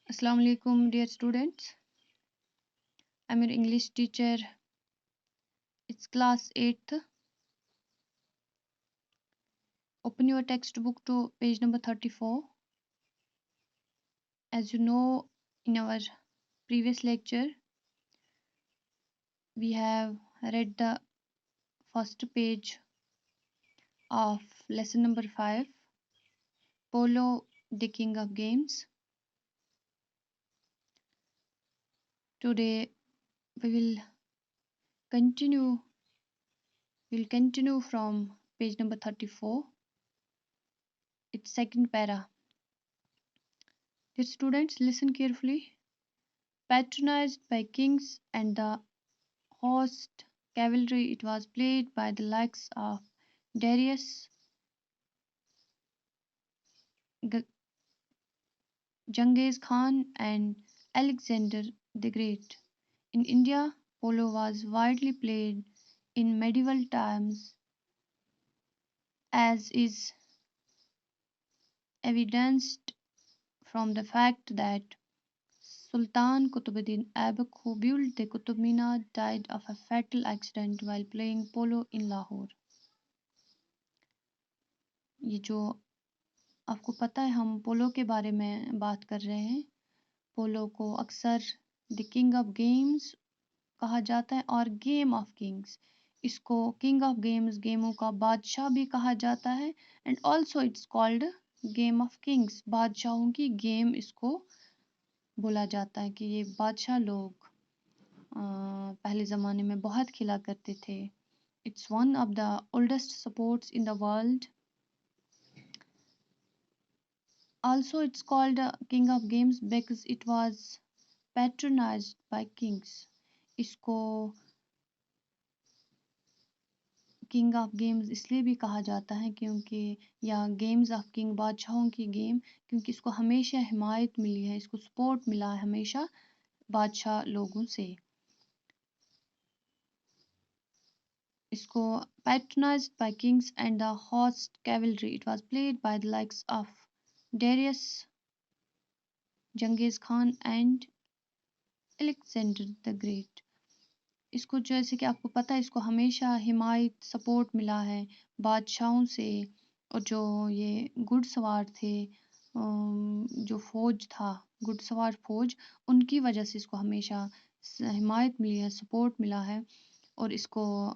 Assalamu alaikum, dear students. I'm your English teacher. It's class 8th. Open your textbook to page number 34. As you know, in our previous lecture, we have read the first page of lesson number 5, Polo, the King of Games. Today, we will continue. We'll continue from page number 34. It's second para. Dear students, listen carefully. Patronized by kings and the host cavalry, it was played by the likes of Darius, Genghis Khan, and Alexander the Great. In India, polo was widely played in medieval times, as is evidenced from the fact that Sultan Qutbuddin Aibak, who built the Qutub Minar, died of a fatal accident while playing polo in Lahore. یہ جو آپ کو پتہ ہے ہم polo کے بارے میں بات کر رہے ہیں. پولو کو اکثر دی کنگ آف گیمز کہا جاتا ہے اور گیم آف کنگز. اس کو کنگ آف گیمز گیموں کا بادشاہ بھی کہا جاتا ہے and also it's called game of kings. بادشاہوں کی گیم اس کو بولا جاتا ہے کہ یہ بادشاہ لوگ پہلے زمانے میں بہت کھیلا کرتے تھے. It's one of the oldest sports in the world. Also, it's called King of Games because it was patronized by kings. اس کو کنگ آف گیمز اس لیے بھی کہا جاتا ہے کیونکہ یا گیمز آف کنگ بادشاہوں کی گیم کیونکہ اس کو ہمیشہ حمایت ملی ہے, اس کو سپورٹ ملا ہے ہمیشہ بادشاہ لوگوں سے. اس کو patronized by kings and the host cavalry. It was played by the likes of Darius, Genghis Khan and Alexander the great. اس کو جیسے کہ آپ کو پتہ ہے اس کو ہمیشہ حمایت سپورٹ ملا ہے بادشاہوں سے, اور جو یہ گھڑ سوار تھے, جو فوج تھا گھڑ سوار فوج, ان کی وجہ سے اس کو ہمیشہ حمایت ملی ہے, سپورٹ ملا ہے. اور اس کو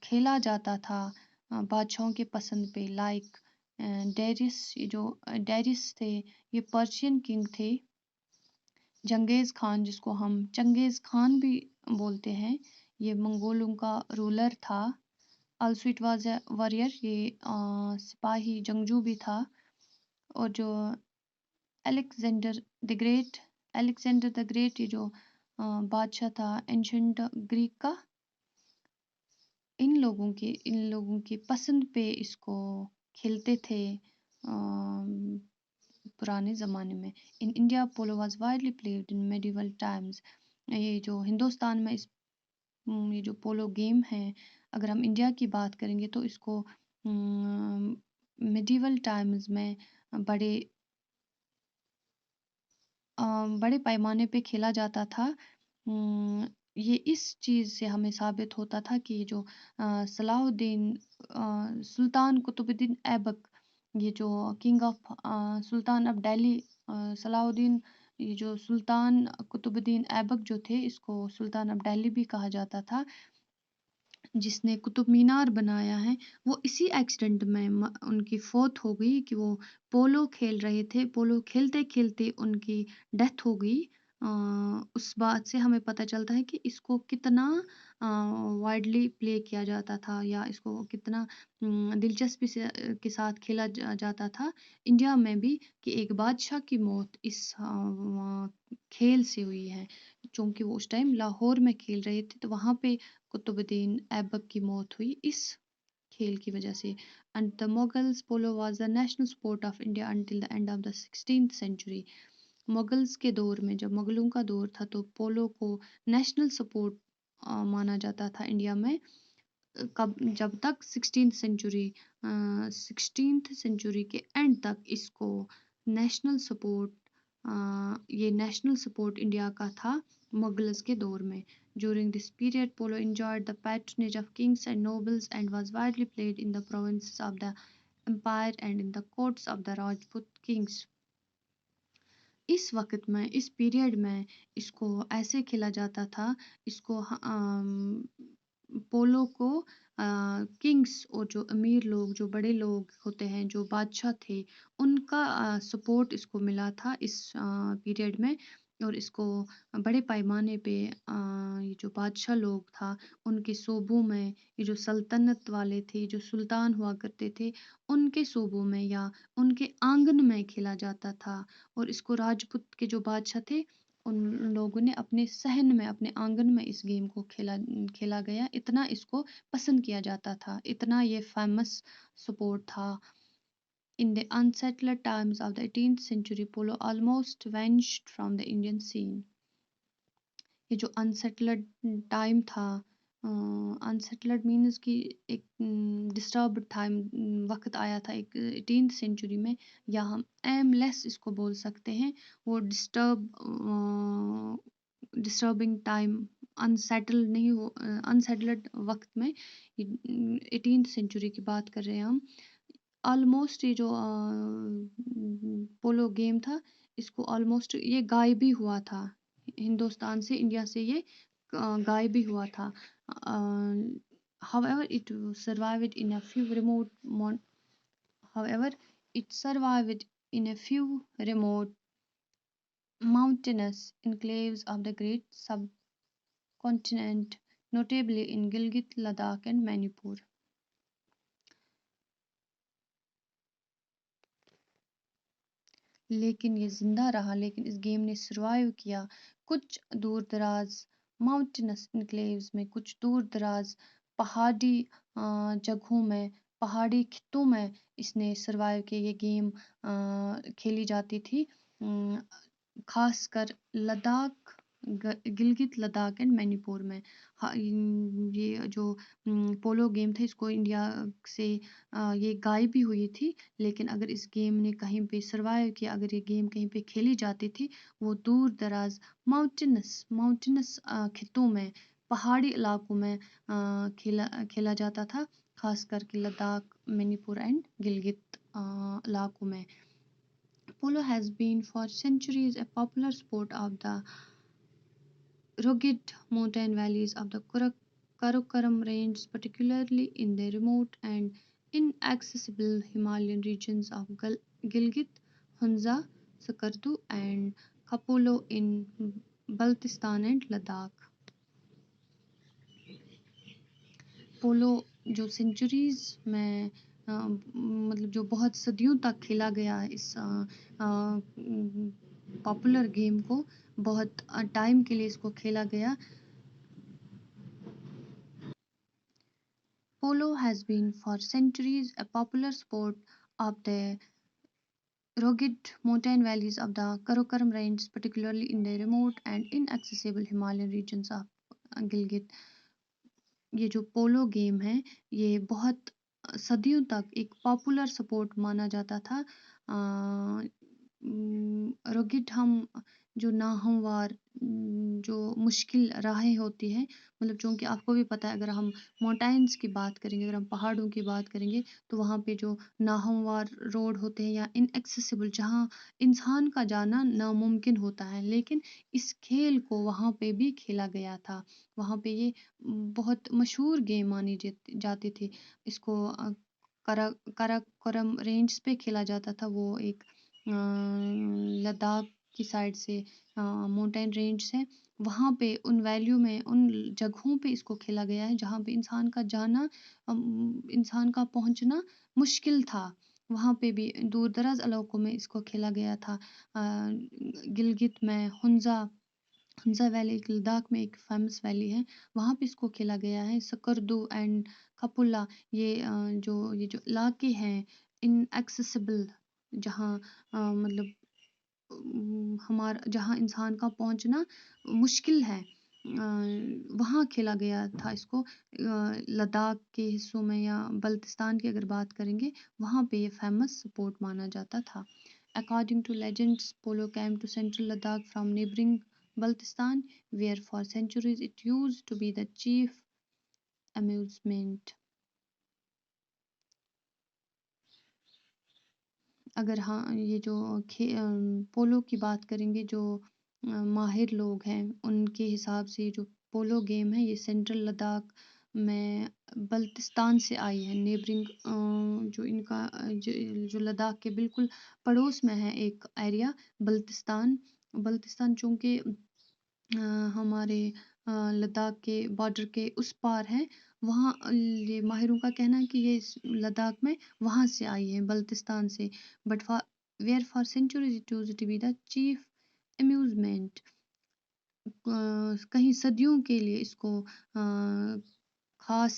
کھیلا جاتا تھا بادشاہوں کے پسند پہ. لائک ڈیریس, جو ڈیریس تھے یہ پرشین کنگ تھے. جنگیز خان جس کو ہم چنگیز خان بھی بولتے ہیں, یہ منگولوں کا رولر تھا. Also it was a warrior, یہ سپاہی جنگجو بھی تھا. اور جو Alexander the great, Alexander the great یہ جو بادشاہ تھا اینشنٹ گریک کا, ان لوگوں کی پسند پہ اس کو کھیلتے تھے پرانے زمانے میں. In India polo was widely played in medieval times. یہ جو ہندوستان میں یہ جو پولو گیم ہے, اگر ہم انڈیا کی بات کریں گے تو اس کو میڈیول ٹائمز میں بڑے پیمانے پہ کھیلا جاتا تھا. یہ اس چیز سے ہمیں ثابت ہوتا تھا کہ یہ جو صلاح الدین سلطان قطب الدین ایبک, یہ جو king of Sultan of Delhi, صلاح الدین, یہ جو سلطان قطب الدین ایبک جو تھے اس کو سلطان آف دہلی بھی کہا جاتا تھا, جس نے قطب مینار بنایا ہے, وہ اسی ایکسیڈنٹ میں ان کی فوت ہو گئی کہ وہ پولو کھیل رہے تھے. پولو کھیلتے کھیلتے ان کی ڈیتھ ہو گئی. اس بات سے ہمیں پتہ چلتا ہے کہ اس کو کتنا وائڈلی پلے کیا جاتا تھا, یا اس کو کتنا دلچسپی کے ساتھ کھیلا جاتا تھا انڈیا میں بھی, کہ ایک بادشاہ کی موت اس کھیل سے ہوئی ہے. چونکہ وہ اس ٹائم لاہور میں کھیل رہے تھے تو وہاں پہ قطب الدین ایبک کی موت ہوئی اس کھیل کی وجہ سے. And the Mughals polo was the national sport of India until the end of the 16th century. Mughals کے دور میں, جب مغلوں کا دور تھا تو پولو کو نیشنل سپورٹ مانا جاتا تھا انڈیا میں. جب تک 16th سینچری کے اینڈ تک اس کو نیشنل سپورٹ یہ نیشنل سپورٹ انڈیا کا تھا مغلز کے دور میں. During this period, polo enjoyed the patronage of kings and nobles and was widely played in the provinces of the empire and in the courts of the Rajput kings. اس وقت میں اس period میں اس کو ایسے کھیلا جاتا تھا. اس کو پولو کو کنگس اور جو امیر لوگ جو بڑے لوگ ہوتے ہیں جو بادشاہ تھے ان کا سپورٹ اس کو ملا تھا اس پیریڈ میں. اور اس کو بڑے پیمانے پہ یہ جو بادشاہ لوگ تھا ان کے صوبوں میں یہ جو سلطنت والے تھے جو سلطان ہوا کرتے تھے ان کے صوبوں میں یا ان کے آنگن میں کھیلا جاتا تھا. اور اس کو راجپوت کے جو بادشاہ تھے ان لوگوں نے اپنے صحن میں اپنے آنگن میں اس گیم کو کھیلا گیا. اتنا اس کو پسند کیا جاتا تھا, اتنا یہ فیمس سپورٹ تھا. In the unsettled times of the 18th century, polo almost vanished from the Indian scene. یہ جو unsettled ٹائم تھا, unsettled means کہ ایک disturbed time وقت آیا تھا ایک 18th century میں, یا ہم aimless اس کو بول سکتے ہیں. وہ disturbing time unsettled نہیں ہو, unsettled وقت میں 18th century کی بات کر رہے ہیں ہم. آلموسٹ یہ جو پولو گیم تھا اس کو آلموسٹ یہ غائب ہی ہوا تھا ہندوستان سے, انڈیا سے یہ غائب ہی ہوا تھا. however it survived in a few remote mountainous enclaves of the great subcontinent, notably in Gilgit, Ladakh and Manipur. لیکن یہ زندہ رہا, لیکن اس گیم نے سروائیو کیا کچھ دور دراز ماؤنٹینس انکلیوز میں, کچھ دور دراز پہاڑی جگہوں میں, پہاڑی خطوں میں اس نے سروائیو کیا. یہ گیم کھیلی جاتی تھی خاص کر لداخ, گلگت لداخ اینڈ منی پور میں. یہ جو پولو گیم تھا اس کو انڈیا سے یہ غائب بھی ہوئی تھی, لیکن اگر اس گیم نے کہیں پہ سروائیو کیا, اگر یہ گیم کہیں پہ کھیلی جاتی تھی وہ دور دراز ماؤنٹینس خطوں میں, پہاڑی علاقوں میں کھیلا جاتا تھا, خاص کر کے لداخ, منی پور اینڈ گلگت علاقوں میں. Polo has been for centuries a popular sport of the rugged mountain valleys of the Karakoram Range, particularly in the remote and inaccessible Himalayan regions of Gilgit, Hunza, Sakardu and Kapolo in Baltistan and Ladakh. Polo جو centuries میں مطلب جو بہت صدیوں تک کھیلا گیا ہے, اس پاپولر گیم کو بہت ٹائم کے لیے اس کو کھیلا گیا. Polo has been for centuries a popular sport of the rugged mountain valleys of the Karakoram Range, particularly in the remote and inaccessible Himalayan regions of Gilgit. یہ جو پولو گیم ہے یہ بہت صدیوں تک ایک پاپولر سپورٹ مانا جاتا تھا. رگڈ ہم جو ناہموار جو مشکل راہیں ہوتی ہیں, مطلب چونکہ آپ کو بھی پتہ ہے اگر ہم ماؤنٹینس کی بات کریں گے, اگر ہم پہاڑوں کی بات کریں گے تو وہاں پہ جو ناہموار روڈ ہوتے ہیں یا ان ایکسیسیبل جہاں انسان کا جانا ناممکن ہوتا ہے, لیکن اس کھیل کو وہاں پہ بھی کھیلا گیا تھا. وہاں پہ یہ بہت مشہور گیم مانی جاتی تھی. اس کو کراکورم رینج پہ کھیلا جاتا تھا, وہ ایک لداخ کی سائڈ سے ماؤنٹین رینج ہے, وہاں پہ ان ویلیو میں ان جگہوں پہ اس کو کھیلا گیا ہے جہاں پہ انسان کا جانا, انسان کا پہنچنا مشکل تھا. وہاں پہ بھی دور دراز علاقوں میں اس کو کھیلا گیا تھا. گلگت میں ہنزا ویلی, لداخ میں ایک فیمس ویلی ہے, وہاں پہ اس کو کھیلا گیا ہے. سکردو اینڈ کپولا یہ جو علاقے ہیں ان ایکسیسیبل, جہاں مطلب جہاں انسان کا پہنچنا مشکل ہے, وہاں کھیلا گیا تھا اس کو. لداخ کے حصوں میں یا بلتستان کی اگر بات کریں گے وہاں پہ یہ فیمس سپورٹ مانا جاتا تھا. According to legends, polo came to central Ladakh from neighboring Baltistan, where for centuries it used to be the chief amusement. اگر ہاں یہ جو پولو کی بات کریں گے، جو ماہر لوگ ہیں ان کے حساب سے جو پولو گیم ہے یہ سینٹرل لداخ میں بلتستان سے آئی ہے. نیبرنگ جو ان کا جو لداخ کے بالکل پڑوس میں ہے ایک ایریا بلتستان. بلتستان چونکہ ہمارے لداخ کے بارڈر کے اس پار ہے، وہاں یہ ماہروں کا کہنا ہے کہ یہ لداخ میں وہاں سے آئی ہے بلتستان سے. But where for centuries it used to be the chief amusement. کہیں صدیوں کے لیے اس کو خاص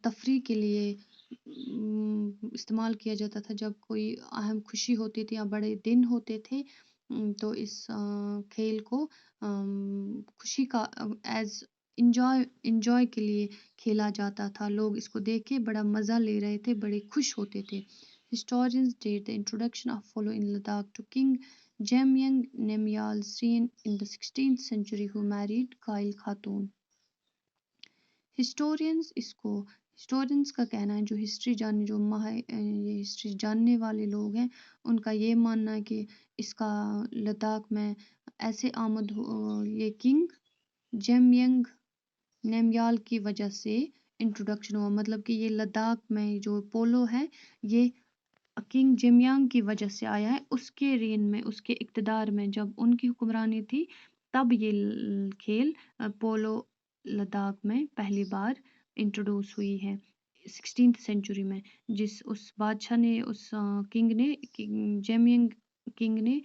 تفریح کے لیے استعمال کیا جاتا تھا. جب کوئی اہم خوشی ہوتی تھی یا بڑے دن ہوتے تھے تو اس کھیل کو خوشی کا ایز انجوائے کے لیے کھیلا جاتا تھا. لوگ اس کو دیکھ کے بڑا مزہ لے رہے تھے، بڑے خوش ہوتے تھے. Historians date the introduction of polo in Ladakh to King Jamyang Namgyal Sen in the 16th century, who married Gail Khatun. Historians کا کہنا ہے، جو ہسٹری یہ ہسٹری جاننے والے لوگ ہیں ان کا یہ ماننا ہے کہ اس کا لداخ میں ایسے یہ کنگ جیمینگ نامیال کی وجہ سے انٹروڈکشن ہوا. مطلب کہ یہ لداخ میں جو پولو ہے یہ کنگ جیمینگ کی وجہ سے آیا ہے. اس کے رین میں، اس کے اقتدار میں جب ان کی حکمرانی تھی تب یہ کھیل پولو لداخ میں پہلی بار انٹروڈیوس ہوئی ہے 16th سینچری میں. اس بادشاہ نے، اس کنگ نے، جیمینگ کنگ نے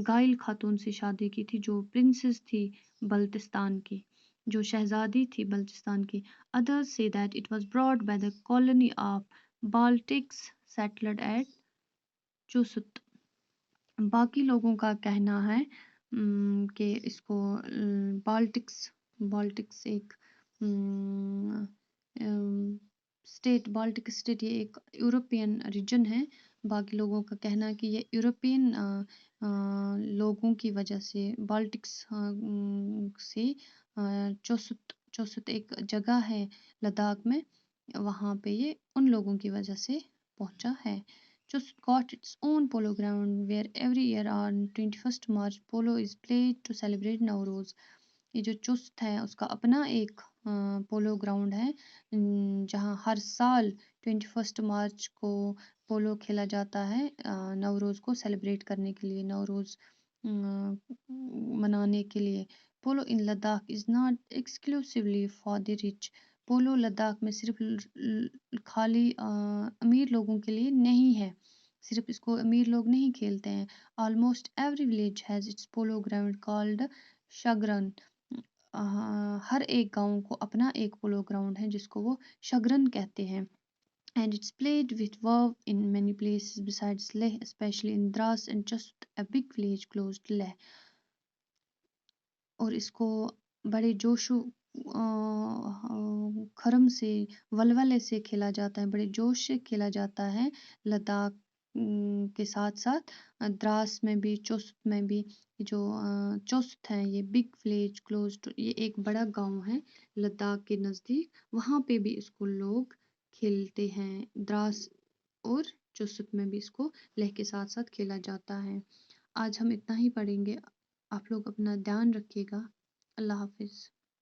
گائل خاتون سے شادی کی تھی جو پرنسس تھی بلتستان کی، جو شہزادی تھی بلتستان کی. Others say that it was brought by the colony of Baltics settled at چوسط. باقی لوگوں کا کہنا ہے کہ اس کو بالٹکس ایک بالٹک اسٹیٹ، یہ ایک یورپین ریجن ہے. باقی لوگوں کا کہنا ہے کہ یہ یورپین لوگوں کی وجہ سے بالٹکس سے چوسط ایک جگہ ہے لداخ میں، وہاں پہ یہ ان لوگوں کی وجہ سے پہنچا ہے. Just got its own polo ground where every year on 21st March polo is played to celebrate Nowruz. یہ جو چست ہے اس کا اپنا ایک پولو گراؤنڈ ہے جہاں ہر سال 21 مارچ کو پولو کھیلا جاتا ہے نوروز کو سیلیبریٹ کرنے کے لیے، نوروز منانے کے لیے. Polo in Ladakh is not exclusively for the rich. Polo Ladakh میں صرف خالی امیر لوگوں کے لیے نہیں ہے، صرف اس کو امیر لوگ نہیں کھیلتے ہیں. Almost every village has its polo ground called Shagran. ہر ایک گاؤں کو اپنا ایک پولو گراؤنڈ ہے جس کو وہ شگرن کہتے ہیں. And it's played with verve in many places besides Leh, especially in Dras and just a big village close to Leh. اور اس کو بڑے جوش و خرم سے، ولولے سے کھیلا جاتا ہے، بڑے جوش سے کھیلا جاتا ہے لداخ کے ساتھ ساتھ دراس میں بھی، چوسط میں بھی. جو چوسط ہے یہ بگ ولیج کلوز ٹو، یہ ایک بڑا گاؤں ہے لداخ کے نزدیک، وہاں پہ بھی اس کو لوگ کھیلتے ہیں. دراس اور چوسط میں بھی اس کو لہ کے ساتھ ساتھ کھیلا جاتا ہے. آج ہم اتنا ہی پڑھیں گے. آپ لوگ اپنا دھیان رکھیے گا. اللہ حافظ.